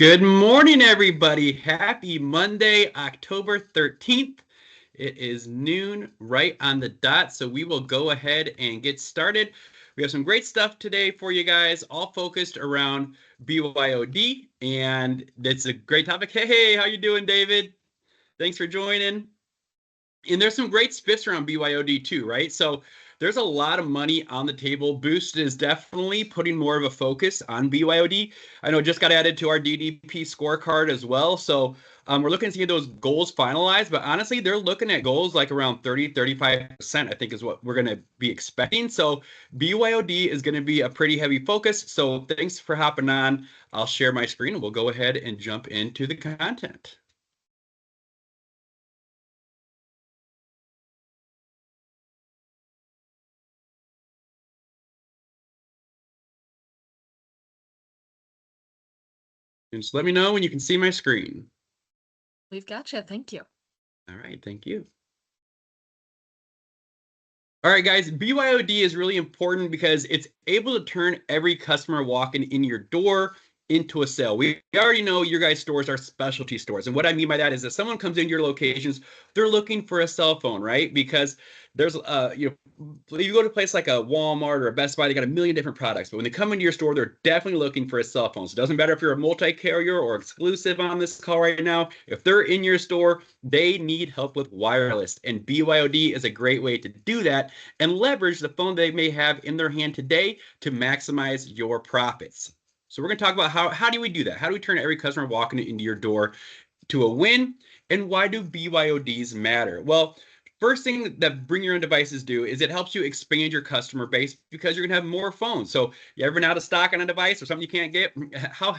Good morning, everybody. Happy Monday, October 13th. It is noon right on the dot, so we will go ahead and get started. We have some great stuff today for you guys, all focused around BYOD, and it's a great topic. Hey, how you doing, David? Thanks for joining. And there's some great spiffs around BYOD too, right? So there's a lot of money on the table. Boost is definitely putting more of a focus on BYOD. I know it just got added to our DDP scorecard as well. So we're looking to see those goals finalized, but honestly, they're looking at goals like around 30-35%, I think is what we're going to be expecting. So BYOD is going to be a pretty heavy focus. So thanks for hopping on. I'll share my screen and we'll go ahead and jump into the content. Just let me know when you can see my screen. We've got you. Thank you. All right, thank you. All right, guys, BYOD is really important because it's able to turn every customer walking in your door into a sale. We already know your guys' stores are specialty stores. And what I mean by that is that someone comes into your locations, they're looking for a cell phone, right? Because there's, you go to a place like a Walmart or a Best Buy, they got a million different products. But when they come into your store, they're definitely looking for a cell phone. So it doesn't matter if you're a multi-carrier or exclusive on this call right now. If they're in your store, they need help with wireless. And BYOD is a great way to do that and leverage the phone they may have in their hand today to maximize your profits. So we're going to talk about how do we do that? How do we turn every customer walking into your door to a win? And why do BYODs matter? Well, first thing that bring your own devices do is it helps you expand your customer base because you're going to have more phones. So you ever been out of stock on a device or something you can't get? How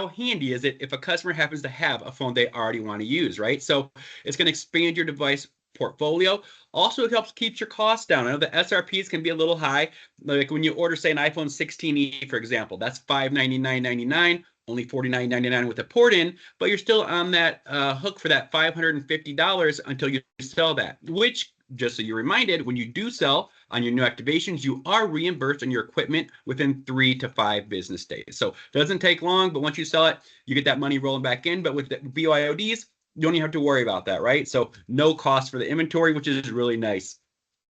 handy is it if a customer happens to have a phone they already want to use, right? So it's going to expand your device portfolio. Also, it helps keep your costs down. I know the SRPs can be a little high. Like when you order, say, an iPhone 16e, for example, that's $599.99, only $49.99 with a port in, but you're still on that hook for that $550 until you sell that, which, just so you're reminded, when you do sell on your new activations, you are reimbursed on your equipment within 3 to 5 business days. So it doesn't take long, but once you sell it, you get that money rolling back in. But with the BYODs, you don't even have to worry about that, right? So no cost for the inventory, which is really nice.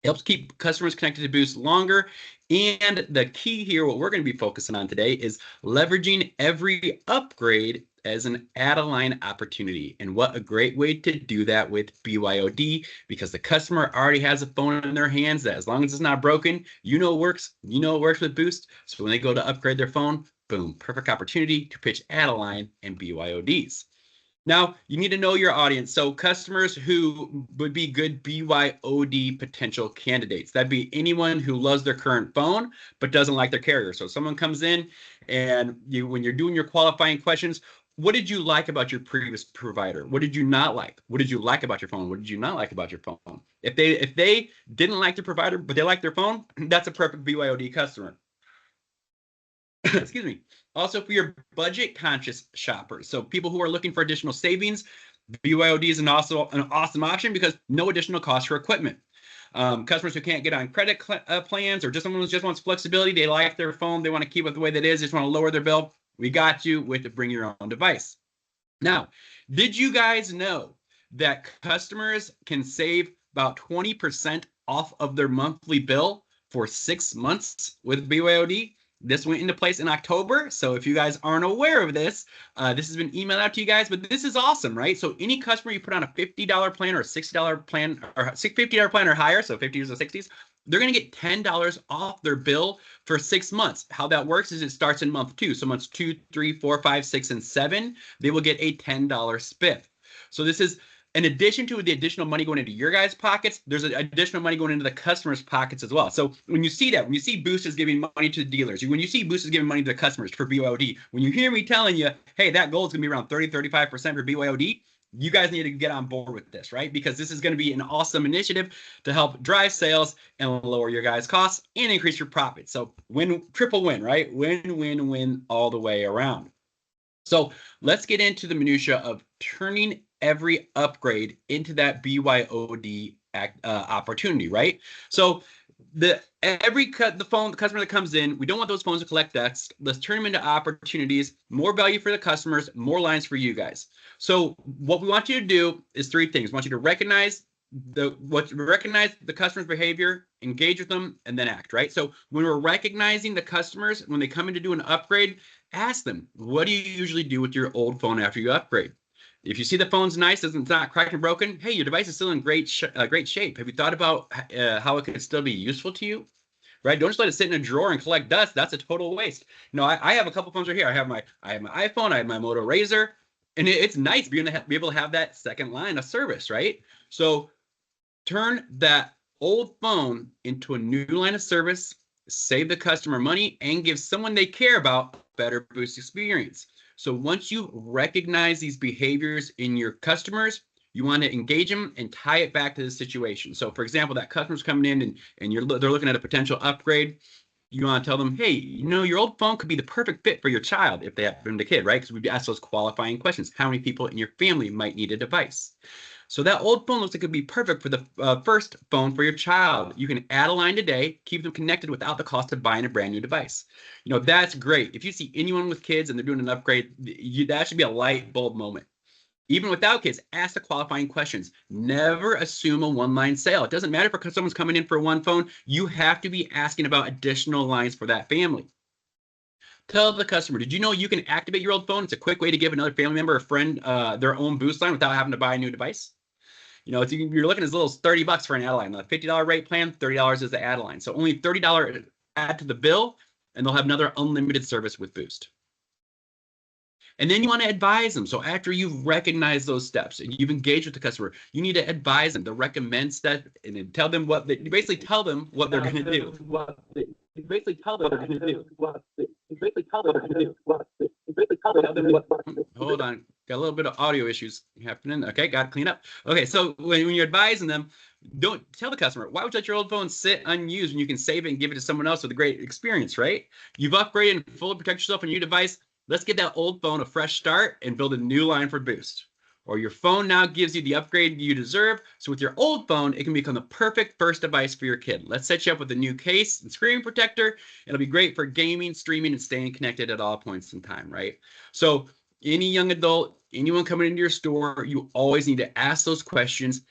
It helps keep customers connected to Boost longer. And the key here, what we're going to be focusing on today, is leveraging every upgrade as an add-a-line opportunity. And what a great way to do that with BYOD, because the customer already has a phone in their hands that, as long as it's not broken, you know it works. You know it works with Boost. So when they go to upgrade their phone, boom, perfect opportunity to pitch add-a-line and BYODs. Now, you need to know your audience. So customers who would be good BYOD potential candidates. That'd be anyone who loves their current phone but doesn't like their carrier. So someone comes in and when you're doing your qualifying questions, what did you like about your previous provider? What did you not like? What did you like about your phone? What did you not like about your phone? If they didn't like their provider but they like their phone, that's a perfect BYOD customer. Excuse me. Also, for your budget conscious shoppers, so people who are looking for additional savings, BYOD is also an awesome option because no additional cost for equipment. Customers who can't get on credit plans or just someone who just wants flexibility, they like their phone, they want to keep it the way that it is, just want to lower their bill, we got you with the bring your own device. Now, did you guys know that customers can save about 20% off of their monthly bill for 6 months with BYOD? This went into place in October. So if you guys aren't aware of this, this has been emailed out to you guys, but this is awesome, right? So any customer you put on a $50 plan or a $60 plan or $50 plan or higher, so 50s or 60s, they're going to get $10 off their bill for 6 months. How that works is it starts in month 2. So months 2, 3, 4, 5, 6, and 7, they will get a $10 spiff. So this is in addition to the additional money going into your guys' pockets, there's additional money going into the customers' pockets as well. So when you see that, when you see Boost is giving money to the dealers, when you see Boost is giving money to the customers for BYOD, when you hear me telling you, hey, that goal is going to be around 30-35% for BYOD, you guys need to get on board with this, right? Because this is going to be an awesome initiative to help drive sales and lower your guys' costs and increase your profits. So triple win, right? Win, win, win all the way around. So let's get into the minutia of turning every upgrade into that BYOD opportunity, right? So the phone, the customer that comes in, we don't want those phones to collect debts. Let's turn them into opportunities, more value for the customers, more lines for you guys. So what we want you to do is three things. We want you to recognize the customer's behavior, engage with them, and then act, right? So when we're recognizing the customers, when they come in to do an upgrade, ask them, what do you usually do with your old phone after you upgrade? If you see the phone's nice, it's not cracked and broken, hey, your device is still in great shape. Have you thought about how it could still be useful to you? Right? Don't just let it sit in a drawer and collect dust. That's a total waste. You know, I have a couple phones right here. I have my iPhone, I have my Moto Razr, and it's nice being able to have that second line of service, right? So turn that old phone into a new line of service, save the customer money, and give someone they care about a better Boost experience. So once you recognize these behaviors in your customers, you want to engage them and tie it back to the situation. So for example, that customer's coming in and they're looking at a potential upgrade. You want to tell them, hey, you know, your old phone could be the perfect fit for your child if they happen to kid, right? Because we've asked those qualifying questions. How many people in your family might need a device? So that old phone looks like it could be perfect for the first phone for your child. You can add a line today, keep them connected without the cost of buying a brand new device. You know, that's great. If you see anyone with kids and they're doing an upgrade, that should be a light bulb moment. Even without kids, ask the qualifying questions. Never assume a one-line sale. It doesn't matter if someone's coming in for one phone. You have to be asking about additional lines for that family. Tell the customer, did you know you can activate your old phone? It's a quick way to give another family member or friend their own Boost line without having to buy a new device. You know, you're looking at as little as $30 for an add-line. The $50 rate plan, $30 is the add-line. So only $30 add to the bill, and they'll have another unlimited service with Boost. And then you want to advise them. So after you've recognized those steps and you've engaged with the customer, you need to advise them to recommend steps and then tell them you basically tell them what they're going to do. You basically tell them what they're going to do. Hold on. Got a little bit of audio issues happening. Okay, got to clean up. Okay, so when you're advising them, don't tell the customer, why would you let your old phone sit unused when you can save it and give it to someone else with a great experience, right? You've upgraded and fully protect yourself on your device. Let's give that old phone a fresh start and build a new line for Boost. Or your phone now gives you the upgrade you deserve. So with your old phone, it can become the perfect first device for your kid. Let's set you up with a new case and screen protector. It'll be great for gaming, streaming, and staying connected at all points in time, right? So any young adult, anyone coming into your store, you always need to ask those questions,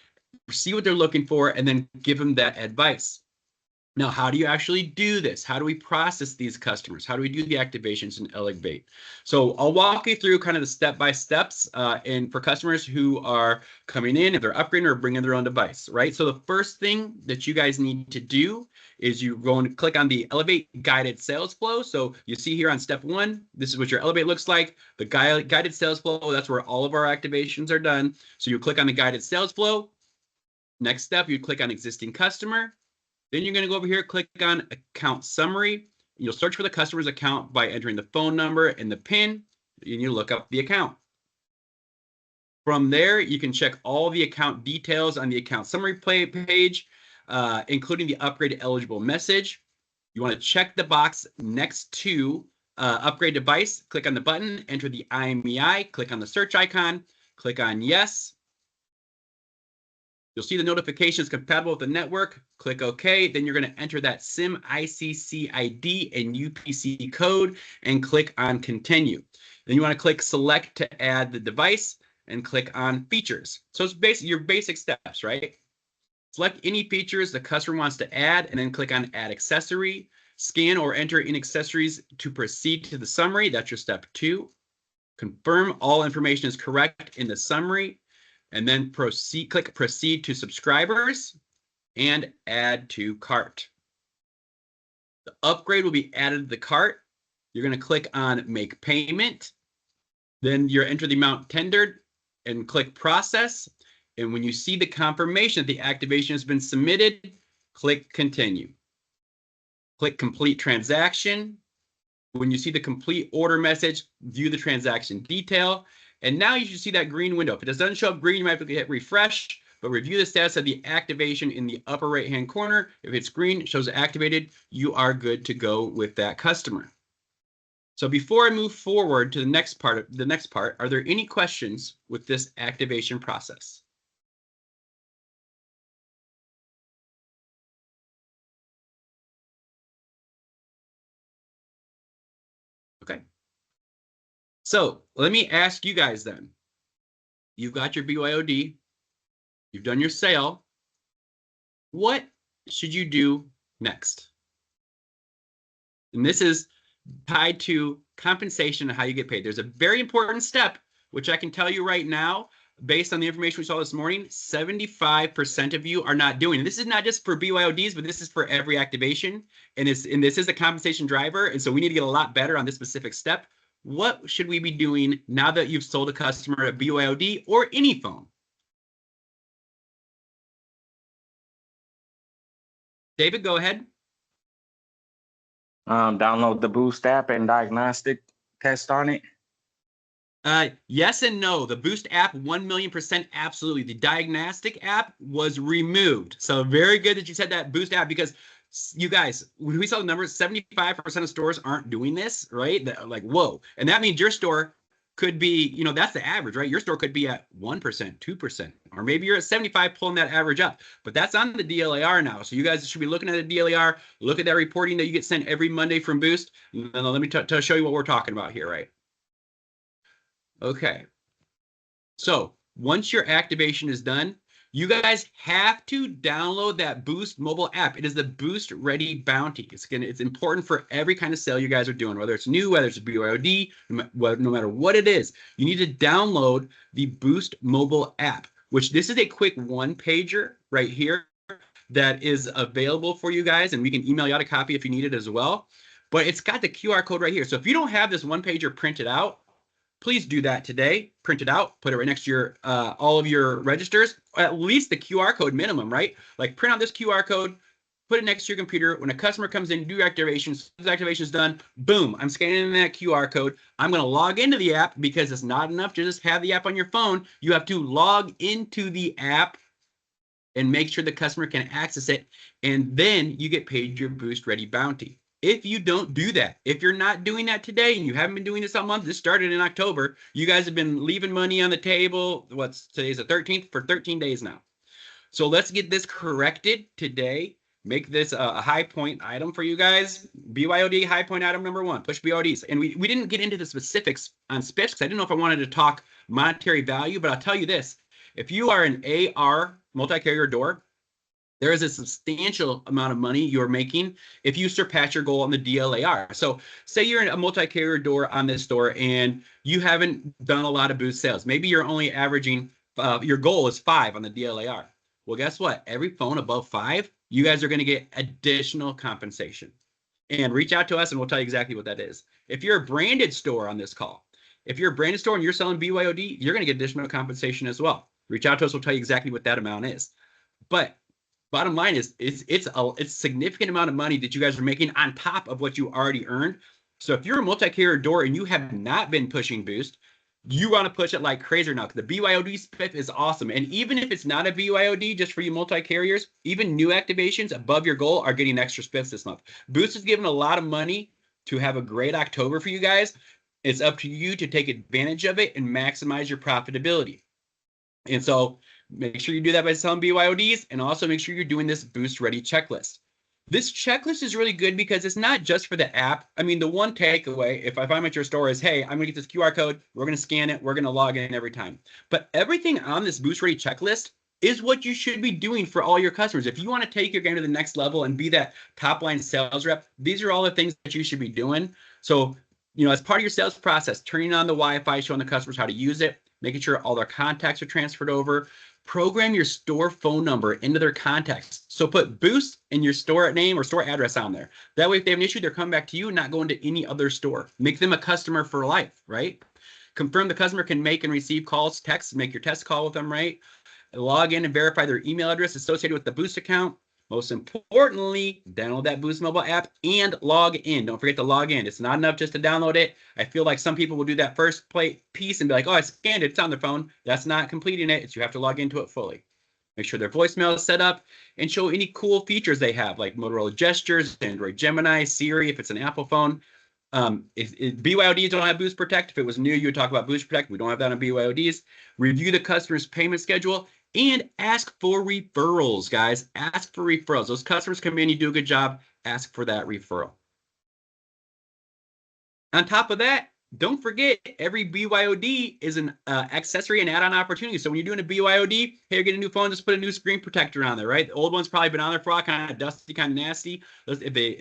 see what they're looking for, and then give them that advice. Now, how do you actually do this? How do we process these customers? How do we do the activations and elevate? So I'll walk you through kind of the step-by-steps and for customers who are coming in, if they're upgrading or bringing their own device, right? So the first thing that you guys need to do is you go and click on the Elevate Guided Sales Flow. So you see here on step 1, this is what your Elevate looks like. The guided sales flow, that's where all of our activations are done. So you click on the Guided Sales Flow. Next step, you click on Existing Customer. Then you're going to go over here, click on Account Summary. You'll search for the customer's account by entering the phone number and the PIN, and you look up the account. From there, you can check all the account details on the Account Summary page, including the upgrade eligible message. You want to check the box next to Upgrade Device. Click on the button, enter the IMEI, click on the search icon, click on Yes. You'll see the notifications compatible with the network. Click OK. Then you're going to enter that SIM ICC ID and UPC code and click on Continue. Then you want to click Select to add the device and click on Features. So it's basically your basic steps, right? Select any features the customer wants to add and then click on Add Accessory. Scan or enter in accessories to proceed to the summary. That's your step 2. Confirm all information is correct in the summary. And then click Proceed to Subscribers and Add to Cart. The upgrade will be added to the cart. You're going to click on Make Payment. Then you enter the amount tendered and click Process. And when you see the confirmation that the activation has been submitted, click Continue. Click Complete Transaction. When you see the complete order message, view the transaction detail. And now you should see that green window. If it doesn't show up green, you might have to hit refresh, but review the status of the activation in the upper right-hand corner. If it's green, it shows activated, you are good to go with that customer. So before I move forward to the next part, are there any questions with this activation process? So let me ask you guys then. You've got your BYOD. You've done your sale. What should you do next? And this is tied to compensation and how you get paid. There's a very important step, which I can tell you right now, based on the information we saw this morning, 75% of you are not doing. And this is not just for BYODs, but this is for every activation. And this is a compensation driver. And so we need to get a lot better on this specific step. What should we be doing now that you've sold a customer a BYOD or any phone? David, go ahead. Download the Boost app and diagnostic test on it. Yes and no. The Boost app, 1,000,000% absolutely. The diagnostic app was removed. So very good that you said that Boost app, because you guys, when we saw the numbers, 75% of stores aren't doing this, right? Like, whoa. And that means your store could be, you know, that's the average, right? Your store could be at 1%, 2%, or maybe you're at 75 pulling that average up. But that's on the DLAR now. So you guys should be looking at the DLAR, look at that reporting that you get sent every Monday from Boost. And let me show you what we're talking about here, right? Okay. So once your activation is done, you guys have to download that Boost mobile app. It is the Boost Ready Bounty. It's important for every kind of sale you guys are doing, whether it's new, whether it's a BYOD, no matter what it is. You need to download the Boost mobile app, which this is a quick one-pager right here that is available for you guys, and we can email you out a copy if you need it as well. But it's got the QR code right here. So if you don't have this one-pager printed out, please do that today. Print it out, put it right next to your all of your registers, at least the QR code minimum, right? Like print out this QR code, put it next to your computer. When a customer comes in, do your activations. This activation is done. Boom, I'm scanning that QR code. I'm going to log into the app, because it's not enough to just have the app on your phone. You have to log into the app and make sure the customer can access it. And then you get paid your Boost Ready Bounty. If you don't do that, if you're not doing that today and you haven't been doing this all month, this started in October, you guys have been leaving money on the table. Today's the 13th, for 13 days now. So let's get this corrected today. Make this a high point item for you guys. BYOD high point item number 1, push BYODs. And we didn't get into the specifics on SPIFs because I didn't know if I wanted to talk monetary value, but I'll tell you this. If you are an AR multi-carrier door, there is a substantial amount of money you're making if you surpass your goal on the DLAR. So say you're in a multi-carrier door on this store and you haven't done a lot of Boost sales. Maybe you're only averaging, your goal is 5 on the DLAR. Well, guess what? Every phone above 5, you guys are going to get additional compensation. And reach out to us and we'll tell you exactly what that is. If you're a branded store on this call, if you're a branded store and you're selling BYOD, you're going to get additional compensation as well. Reach out to us, we'll tell you exactly what that amount is. But bottom line is, it's a significant amount of money that you guys are making on top of what you already earned. So if you're a multi-carrier door and you have not been pushing Boost, you want to push it like crazy now, because the BYOD spiff is awesome. And even if it's not a BYOD, just for you multi-carriers, even new activations above your goal are getting extra spiffs this month. Boost is giving a lot of money to have a great October for you guys. It's up to you to take advantage of it and maximize your profitability. And so make sure you do that by selling BYODs, and also make sure you're doing this Boost Ready checklist. This checklist is really good because it's not just for the app. I mean, the one takeaway, if I'm at your store, is, hey, I'm going to get this QR code. We're going to scan it. We're going to log in every time. But everything on this Boost Ready checklist is what you should be doing for all your customers. If you want to take your game to the next level and be that top line sales rep, these are all the things that you should be doing. So, you know, as part of your sales process, turning on the Wi-Fi, showing the customers how to use it, making sure all their contacts are transferred over. Program your store phone number into their contacts. So put Boost in your store name or store address on there. That way, if they have an issue, they're coming back to you, not going to any other store. Make them a customer for life, right? Confirm the customer can make and receive calls, texts, make your test call with them, right? Log in and verify their email address associated with the Boost account. Most importantly, download that Boost mobile app and log in. Don't forget to log in. It's not enough just to download it. I feel like some people will do that first piece and be like, oh, I scanned it. It's on their phone. That's not completing it. It's you have to log into it fully. Make sure their voicemail is set up and show any cool features they have, like Motorola Gestures, Android Gemini, Siri, if it's an Apple phone. If BYODs don't have Boost Protect. If it was new, you would talk about Boost Protect. We don't have that on BYODs. Review the customer's payment schedule and ask for referrals, guys. Ask for referrals. Those customers come in, you do a good job, ask for that referral. On top of that, Don't forget, every BYOD is an accessory and add-on opportunity. So when you're doing a BYOD, hey, you're getting a new phone, just put a new screen protector on there, right? The old one's probably been on there for a while, kind of dusty, kind of nasty.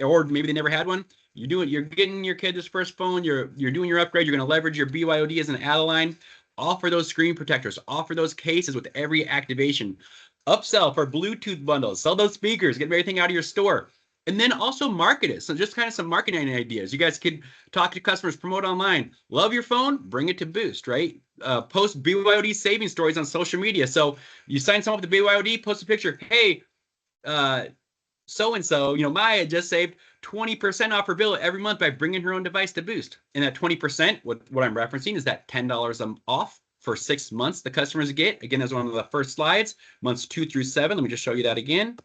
Or maybe they never had one. You're getting your kid his first phone. You're doing your upgrade. You're going to leverage your BYOD as an add-on. Offer those screen protectors. Offer those cases with every activation. Upsell for Bluetooth bundles. Sell those speakers. Get everything out of your store. And then also market it. So just kind of some marketing ideas. You guys could talk to customers, promote online. Love your phone, bring it to Boost, right? Post BYOD savings stories on social media. So you sign someone with the BYOD, post a picture. Hey, so-and-so, Maya just saved 20% off her bill every month by bringing her own device to Boost. And that 20%, what I'm referencing is that $10 off for 6 months the customers get. Again, as one of the first slides, months 2 through 7. Let me just show you that again.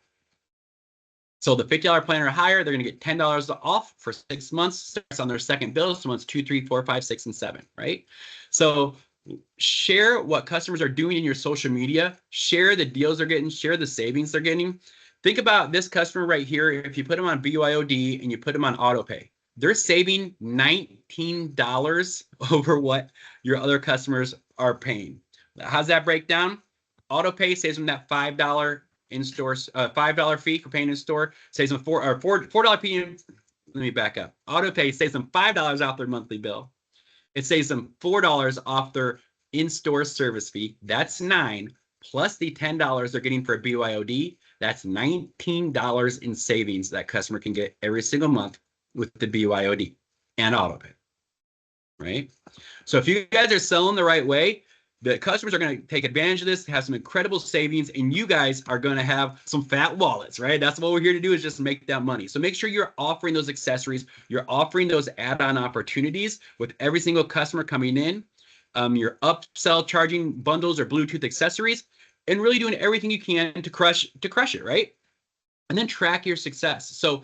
So the $50 plan or higher, they're going to get $10 off for 6 months. Starts on their second bill, so months 2, 3, 4, 5, 6, and 7, right? So share what customers are doing in your social media. Share the deals they're getting. Share the savings they're getting. Think about this customer right here. If you put them on BYOD and you put them on autopay, they're saving $19 over what your other customers are paying. How's that break down? Autopay saves them that $5 in-store, $5 fee for paying in store, saves them $4 fee. Let me back up. AutoPay saves them $5 off their monthly bill. It saves them $4 off their in-store service fee. That's $9, plus the $10 they're getting for a BYOD. That's $19 in savings that customer can get every single month with the BYOD and AutoPay, right? So if you guys are selling the right way, the customers are going to take advantage of this, have some incredible savings, and you guys are going to have some fat wallets, right? That's what we're here to do, is just make that money. So make sure you're offering those accessories. You're offering those add-on opportunities with every single customer coming in. Your upsell charging bundles or Bluetooth accessories, and really doing everything you can to crush it, right? And then track your success. So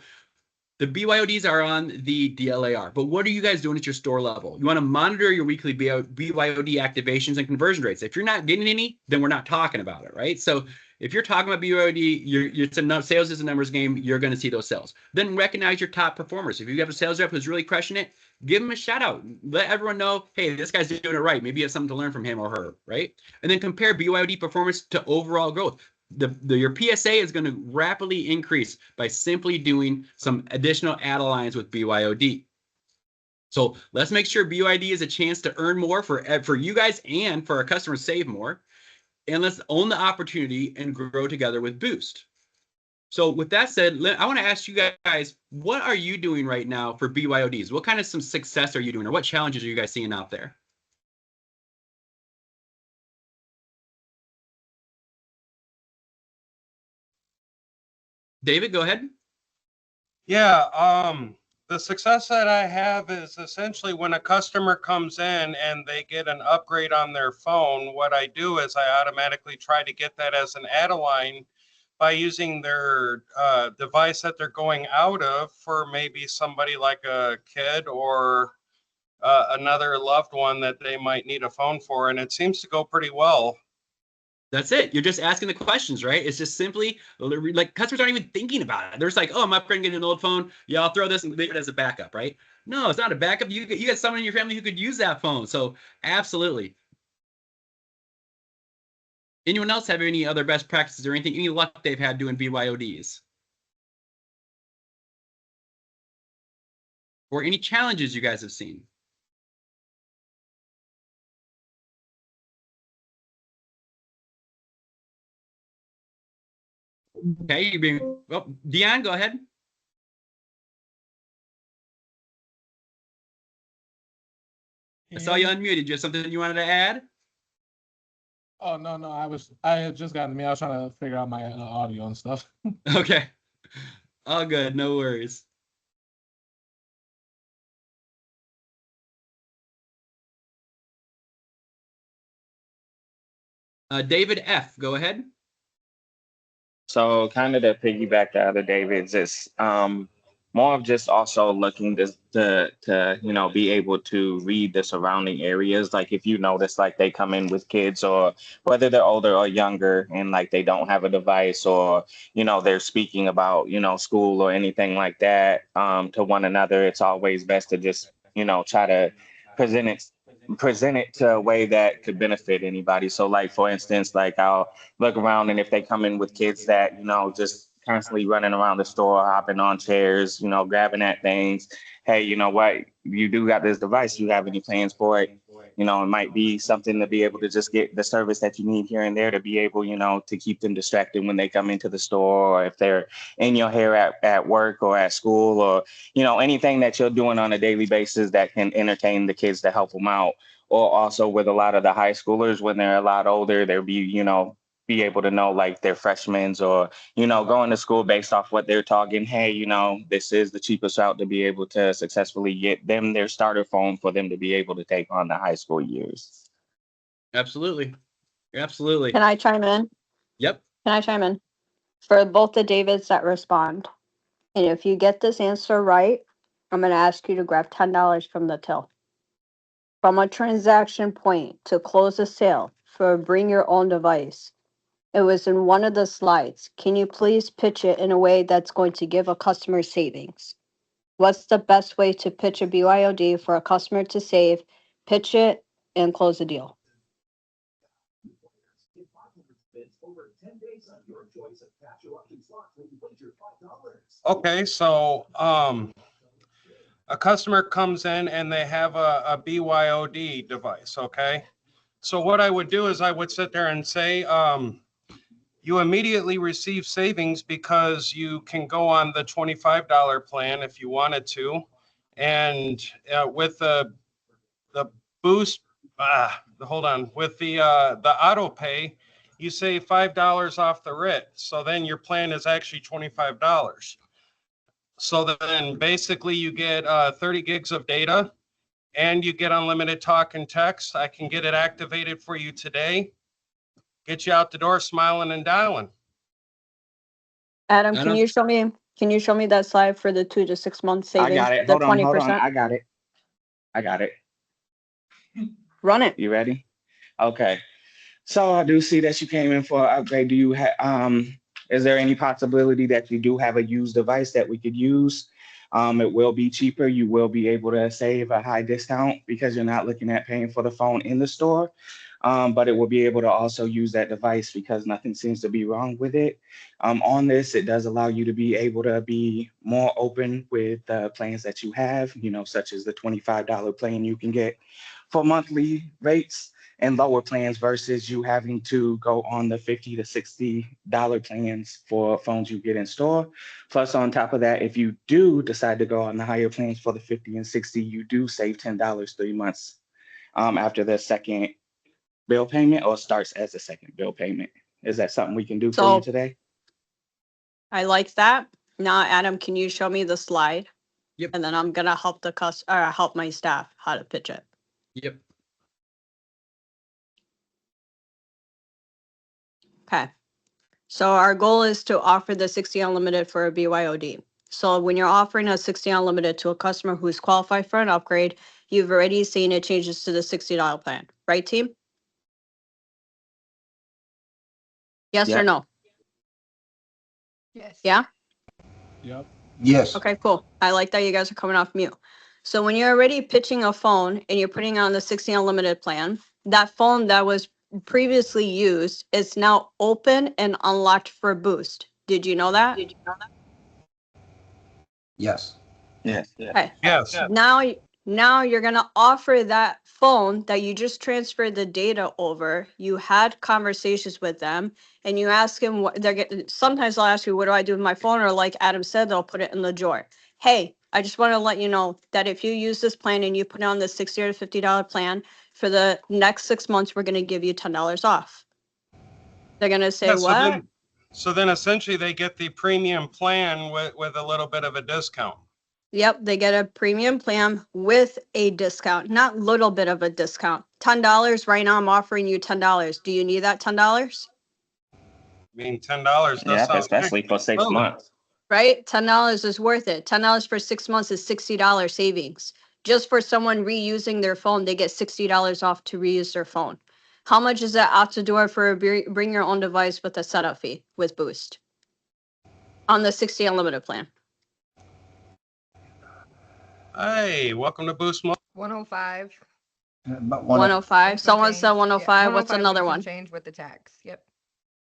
the BYODs are on the DLAR, but what are you guys doing at your store level? You want to monitor your weekly BYOD activations and conversion rates. If you're not getting any, then we're not talking about it, right? So if you're talking about BYOD, sales is a numbers game. You're going to see those sales. Then recognize your top performers. If you have a sales rep who's really crushing it, give them a shout out. Let everyone know, hey, this guy's doing it right. Maybe you have something to learn from him or her, right? And then compare BYOD performance to overall growth. Your PSA is going to rapidly increase by simply doing some additional add-ons with BYOD. So let's make sure BYOD is a chance to earn more for you guys and for our customers save more. And let's own the opportunity and grow together with Boost. So with that said, I want to ask you guys, what are you doing right now for BYODs? What kind of some success are you doing, or what challenges are you guys seeing out there? David, go ahead. Yeah, the success that I have is essentially when a customer comes in and they get an upgrade on their phone, what I do is I automatically try to get that as an add-a-line by using their device that they're going out of for maybe somebody like a kid or another loved one that they might need a phone for, and it seems to go pretty well. That's it. You're just asking the questions, right? It's just simply like customers aren't even thinking about it. They're just like, oh, I'm upgrading, getting an old phone. Yeah, I'll throw this and leave it as a backup, right? No, it's not a backup. You got someone in your family who could use that phone. So absolutely. Anyone else have any other best practices or anything, any luck they've had doing BYODs? Or any challenges you guys have seen? Okay, you're being, well, Dion, go ahead. I saw you unmuted. You have something you wanted to add? Oh, no, I had just gotten me. I was trying to figure out my audio and stuff. Okay. All good. No worries. David F., go ahead. So kind of to piggyback the other David's, it's more of just also looking to be able to read the surrounding areas. Like if you notice like they come in with kids, or whether they're older or younger, and like they don't have a device, or they're speaking about school or anything like that to one another, it's always best to just try to present it present it to a way that could benefit anybody. So like for instance, like I'll look around and if they come in with kids that, just constantly running around the store, hopping on chairs, grabbing at things. Hey, you know what? You do got this device. You have any plans for it? It might be something to be able to just get the service that you need here and there to be able, to keep them distracted when they come into the store, or if they're in your hair at work or at school, or anything that you're doing on a daily basis that can entertain the kids to help them out. Or also with a lot of the high schoolers, when they're a lot older, they'll be able to know like their freshmen or, going to school based off what they're talking. Hey, this is the cheapest route to be able to successfully get them their starter phone for them to be able to take on the high school years. Absolutely. Absolutely. Can I chime in? Yep. Can I chime in? For both the Davids that respond, and if you get this answer right, I'm going to ask you to grab $10 from the till. From a transaction point to close a sale for bring your own device. It was in one of the slides. Can you please pitch it in a way that's going to give a customer savings? What's the best way to pitch a BYOD for a customer to save? Pitch it and close the deal. Okay, so a customer comes in and they have a BYOD device, okay? So what I would do is I would sit there and say, you immediately receive savings because you can go on the $25 plan if you wanted to. And with the boost, with the auto pay, you save $5 off the RIT. So then your plan is actually $25. So then basically you get 30 gigs of data and you get unlimited talk and text. I can get it activated for you today. Get you out the door smiling and dialing. Adam, can you show me that slide for the 2 to 6 months savings? I got it. Hold on. I got it. Run it. You ready? Okay. So I do see that you came in for an upgrade. Do you have is there any possibility that you do have a used device that we could use? It will be cheaper. You will be able to save a high discount because you're not looking at paying for the phone in the store. But it will be able to also use that device because nothing seems to be wrong with it. On this, it does allow you to be able to be more open with the plans that you have, such as the $25 plan you can get for monthly rates and lower plans versus you having to go on the $50 to $60 plans for phones you get in store. Plus, on top of that, if you do decide to go on the higher plans for the 50 and 60, you do save $10 3 months after the second bill payment, or starts as a second bill payment. Is that something we can do for you today? I like that. Now, Adam, can you show me the slide? Yep. And then I'm gonna help help my staff how to pitch it. Yep. Okay. So our goal is to offer the 60 unlimited for a BYOD. So when you're offering a 60 unlimited to a customer who's qualified for an upgrade, you've already seen it changes to the $60 plan, right, team? Yes or no? Yes. Yeah? Yep. Yes. Okay, cool. I like that you guys are coming off mute. So when you're already pitching a phone and you're putting on the 60 unlimited plan, that phone that was previously used is now open and unlocked for boost. Did you know that? Yes. Yes. Okay. Yes. Now you're gonna offer that phone that you just transferred the data over. You had conversations with them, and you ask them what they're getting. Sometimes they'll ask you, "What do I do with my phone?" Or like Adam said, they'll put it in the drawer. Hey, I just want to let you know that if you use this plan and you put on the $60 or $50 plan for the next 6 months, we're gonna give you $10 off. They're gonna say, Yeah, "What?" So then essentially they get the premium plan with a little bit of a discount. Yep, they get a premium plan with a discount, not little bit of a discount. $10 right now. I'm offering you $10. Do you need that $10? I mean, $10 does Yeah, sound especially for 6 months. Right? $10 is worth it. $10 for 6 months is $60 savings. Just for someone reusing their phone, they get $60 off to reuse their phone. How much is that out the door for a bring your own device with a setup fee with Boost on the 60 unlimited plan? Hey, welcome to Boost Mobile. 105. About 105. and some Someone change. said 105. What's 105 and another some one? change with the tax. Yep.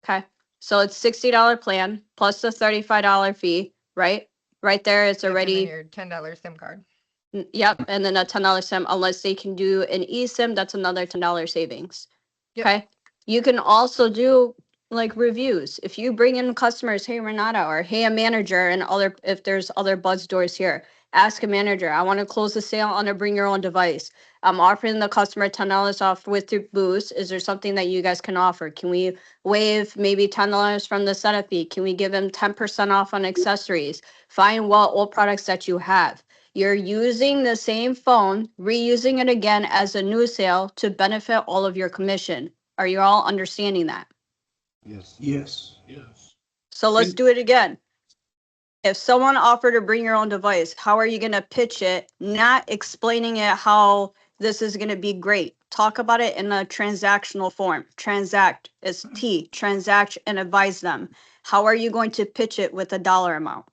Okay. So it's $60 plan plus the $35 fee, right? Right there, it's Yep, and then already, your $10 SIM card. yep, and then a $10 SIM, unless they can do an eSIM, that's another $10 savings. Yep. Okay. You can also do like reviews. If you bring in customers, hey Renata, or hey a manager, and other, if there's other Buzz doors here, ask a manager, I want to close the sale on a bring your own device. I'm offering the customer $10 off with your boost. Is there something that you guys can offer? Can we waive maybe $10 from the setup fee? Can we give them 10% off on accessories? Find what old products that you have. You're using the same phone, reusing it again as a new sale to benefit all of your commission. Are you all understanding that? Yes. Yes. Yes. So let's And- do it again. If someone offered to bring your own device, how are you going to pitch it? Not explaining it how this is going to be great. Talk about it in a transactional form. Transact is T, transact and advise them. How are you going to pitch it with a dollar amount?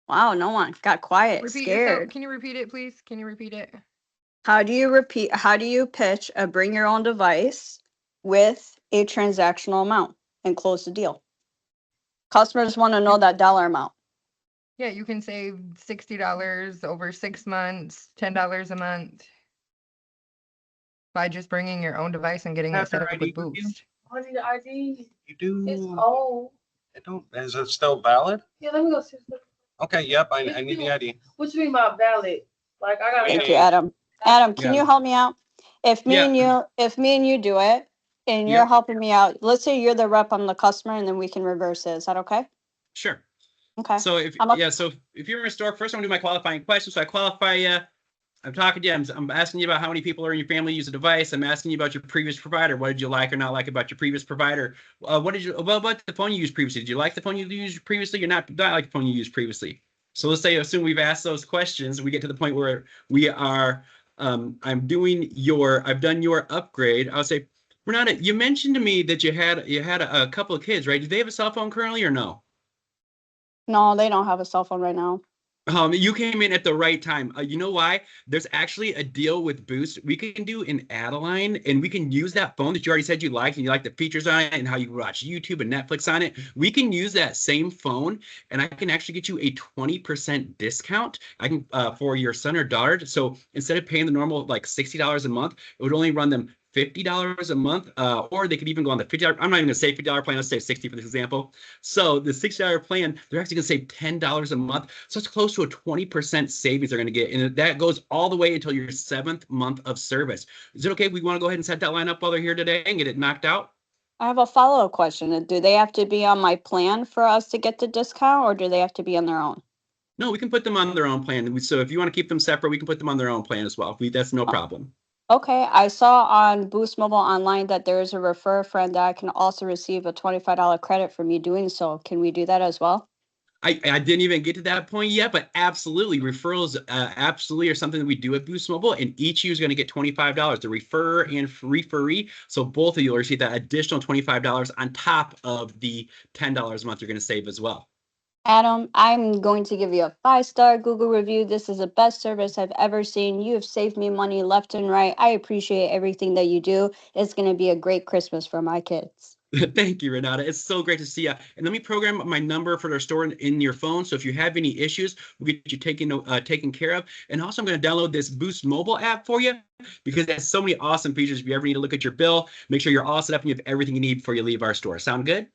Wow, no one got quiet, Repeat yourself. scared. Can you repeat it, please? Can you repeat it? How do you pitch a bring your own device with a transactional amount and close the deal? Customers want to know that dollar amount. Yeah, you can save $60 over 6 months, $10 a month by just bringing your own device and getting it Have set their up ID with with you? Boost. I need the ID. You do. It's old. I don't. Is it still valid? Yeah, let me go see. Okay. Yep. I need the ID. What you mean by valid? Like I gotta. Thank have- you, Adam. Adam, can Yeah. you help me out? If me Yeah. and you do it and you're Yep. helping me out, let's say you're the rep, I'm the customer, and then we can reverse it. Is that okay? Sure. Okay. So if I'm up- if you're in a store, first I'm gonna do my qualifying questions. So I qualify you. I'm talking to you. I'm asking you about how many people are in your family use a device. I'm asking you about your previous provider. What did you like or not like about your previous provider? What about the phone you used previously? Did you like the phone you used previously or not like the phone you used previously? So let's say, assume we've asked those questions. We get to the point where we are. I've done your upgrade. I'll say, Renata, you mentioned to me that you had a couple of kids, right? Do they have a cell phone currently or no? No, they don't have a cell phone right now. You came in at the right time. You know why? There's actually a deal with Boost. We can do an add-a-line, and we can use that phone that you already said you liked, and you like the features on it, and how you watch YouTube and Netflix on it. We can use that same phone, and I can actually get you a 20% discount. I can for your son or daughter. So instead of paying the normal like $60 a month, it would only run them $50 a month, or they could even go on the $50. I'm not even gonna say $50 plan. Let's say 60 for this example. So the $60 plan, they're actually gonna save $10 a month. So it's close to a 20% savings they're gonna get, and that goes all the way until your 7th month of service. Is it okay if we want to go ahead and set that line up while they're here today and get it knocked out? I have a follow-up question. Do they have to be on my plan for us to get the discount, or do they have to be on their own? No, we can put them on their own plan. So if you want to keep them separate, we can put them on their own plan as well. That's no problem. Okay, I saw on Boost Mobile Online that there is a refer a friend that I can also receive a $25 credit for me doing so. Can we do that as well? I didn't even get to that point yet, but absolutely, referrals absolutely are something that we do at Boost Mobile, and each user is going to get $25, the referrer and referee. So both of you will receive that additional $25 on top of the $10 a month you're going to save as well. Adam, I'm going to give you a 5-star Google review. This is the best service I've ever seen. You have saved me money left and right. I appreciate everything that you do. It's going to be a great Christmas for my kids. Thank you, Renata. It's so great to see you. And let me program my number for their store in your phone. So if you have any issues, we'll get you taken care of. And also, I'm going to download this Boost mobile app for you because it has so many awesome features. If you ever need to look at your bill, make sure you're all set up and you have everything you need before you leave our store. Sound good?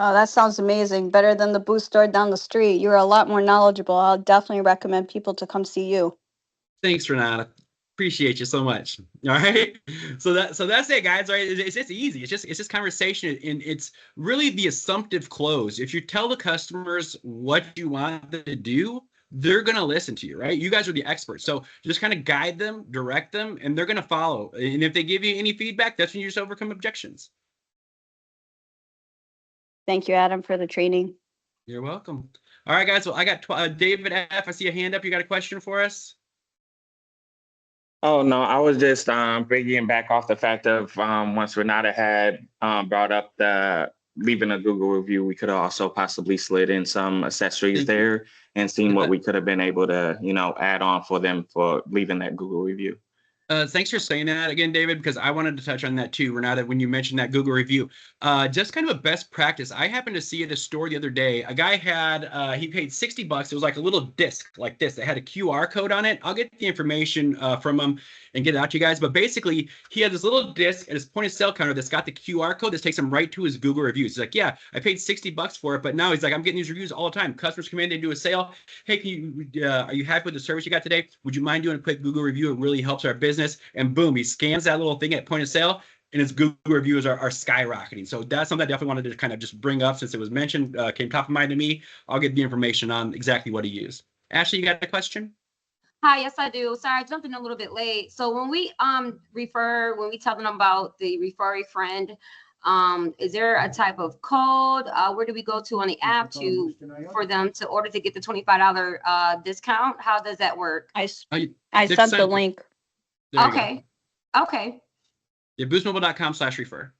Oh, that sounds amazing. Better than the Boost store down the street. You're a lot more knowledgeable. I'll definitely recommend people to come see you. Thanks, Renata. Appreciate you so much. All right. So that's it, guys. All right. It's just easy. It's just conversation, and it's really the assumptive close. If you tell the customers what you want them to do, they're gonna listen to you, right? You guys are the experts. So just kind of guide them, direct them, and they're gonna follow. And if they give you any feedback, that's when you just overcome objections. Thank you, Adam, for the training. You're welcome. All right, guys. Well, I got David F. I see a hand up. You got a question for us? Oh no, I was just piggying back off the fact of once Renata had brought up the leaving a Google review, we could have also possibly slid in some accessories Thank you. there and seen Yeah. what we could have been able to, add on for them for leaving that Google review. Thanks for saying that again, David, because I wanted to touch on that too, Renata, when you mentioned that Google review. Just kind of a best practice. I happened to see at a store the other day, a guy had, he paid $60. It was like a little disc like this that had a QR code on it. I'll get the information from him and get it out to you guys. But basically, he had this little disc at his point of sale counter that's got the QR code that takes him right to his Google reviews. He's like, yeah, I paid $60 for it, but now he's like, I'm getting these reviews all the time. Customers come in, they do a sale. Hey, are you happy with the service you got today? Would you mind doing a quick Google review? It really helps our business. And boom, he scans that little thing at point of sale, and his Google reviews are skyrocketing. So that's something I definitely wanted to kind of just bring up since it was mentioned, came top of mind to me. I'll get the information on exactly what he used. Ashley, you got a question? Hi, yes, I do. Sorry, I jumped in a little bit late. So when we when we tell them about the refer a friend, is there a type of code? Where do we go to on the app for them to order to get the $25 discount? How does that work? I Just sent the sent- link. There you go. Okay. Okay. Yeah, boostmobile.com/refer.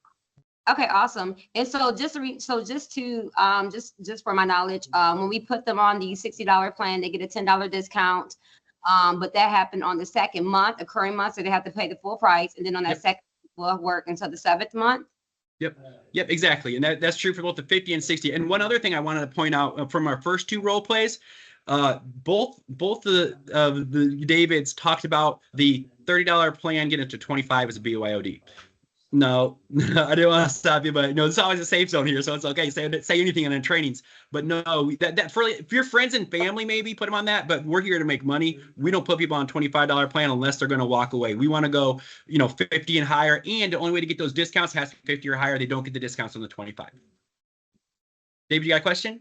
Okay, awesome. And so just for my knowledge, when we put them on the $60 plan, they get a $10 discount. But that happened on the second month, occurring month, so they have to pay the full price, and then on that second will work until the 7th month. Yep, exactly. And that's true for both the 50 and 60. And one other thing I wanted to point out from our first two role plays, both the Davids talked about the $30 plan getting to 25 as a BYOD. No, I didn't want to stop you, but no, it's always a safe zone here, so it's okay. Say anything in the trainings, but no, that for your friends and family, maybe put them on that. But we're here to make money. We don't put people on $25 plan unless they're going to walk away. We want to go, 50 and higher, and the only way to get those discounts has to be 50 or higher. They don't get the discounts on the 25. David, you got a question?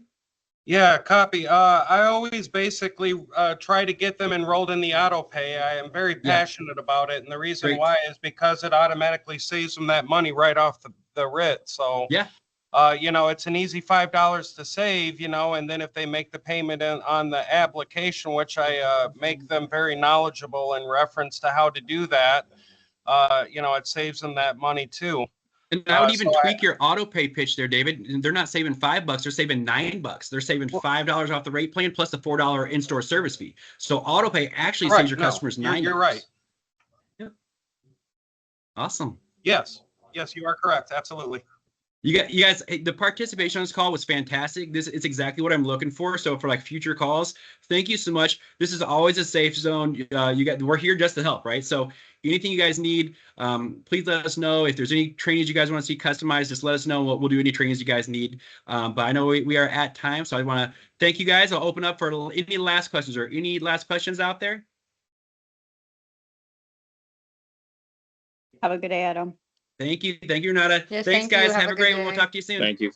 Yeah, copy. I always basically try to get them enrolled in the auto pay. I am very passionate about it. And the reason why is because it automatically saves them that money right off the writ. So, it's an easy $5 to save, and then if they make the payment on the application, which I make them very knowledgeable in reference to how to do that, it saves them that money too. And I would even tweak your auto pay pitch there, David. They're not saving $5; they're saving $9. They're saving $5 off the rate plan plus the $4 in-store service fee. So auto pay actually saves your customers $9. You're right. Yeah. Awesome. Yes, you are correct. Absolutely. You guys, the participation on this call was fantastic. It's exactly what I'm looking for. So for future calls, thank you so much. This is always a safe zone. We're here just to help, right? So anything you guys need, please let us know. If there's any trainings you guys want to see customized, just let us know. We'll do any trainings you guys need. But I know we are at time, so I want to thank you guys. I'll open up for any last questions or any last questions out there. Have a good day, Adam. Thank you, Renata. Yes, Thanks, thank you. guys. Have Have a a good great one. We'll day. talk to you soon. Thank you.